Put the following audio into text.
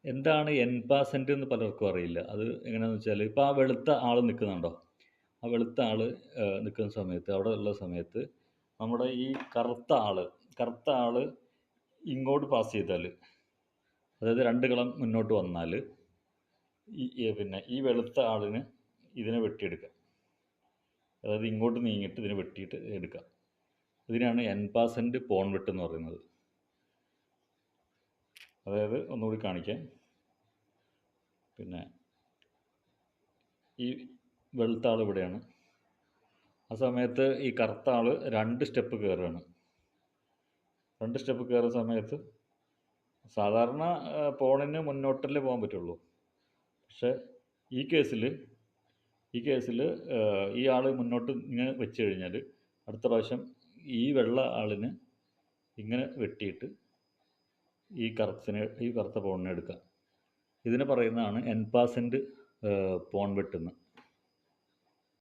എന്താണ് എൻ പാസന്റ് എന്ന് പലർക്കും അറിയില്ല. അത് എങ്ങനെയാന്ന് വെച്ചാൽ, ഇപ്പോൾ ആ വെളുത്ത ആൾ നിൽക്കുന്നുണ്ടോ? ആ വെളുത്ത ആൾ നിൽക്കുന്ന സമയത്ത്, അവിടെ ഉള്ള സമയത്ത് നമ്മുടെ ഈ കറുത്ത ആൾ ഇങ്ങോട്ട് പാസ് ചെയ്താൽ, അതായത് 2 കളം മുന്നോട്ട് വന്നാൽ പിന്നെ ഈ വെളുത്ത ആളിന് ഇതിനെ വെട്ടിയെടുക്കാം. അതായത് ഇങ്ങോട്ട് നീങ്ങിയിട്ട് ഇതിനെ വെട്ടിയിട്ട് എടുക്കാം. ഇതിനാണ് എൻ പാസന്റ് പോൺ വെട്ട് എന്ന് പറയുന്നത്. അതായത് ഒന്നുകൂടി കാണിക്കാം. പിന്നെ ഈ വെളുത്ത ആൾ ഇവിടെയാണ്. ആ സമയത്ത് ഈ കറുത്ത ആൾ 2 സ്റ്റെപ്പ് കയറുകയാണ്. 2 സ്റ്റെപ്പ് കയറുന്ന സമയത്ത് സാധാരണ പോണിന് മുന്നോട്ടല്ലേ പോകാൻ പറ്റുള്ളൂ. പക്ഷേ ഈ കേസിൽ ഈ ആൾ മുന്നോട്ട് ഇങ്ങനെ വെച്ച് കഴിഞ്ഞാൽ അടുത്ത പ്രാവശ്യം ഈ വെള്ള ആളിന് ഇങ്ങനെ വെട്ടിയിട്ട് ഈ കറുത്ത പോണിനെ എടുക്കാം. ഇതിനെ പറയുന്നതാണ് എൻ പാസന്റ് പോൺ വെട്ടെന്ന്.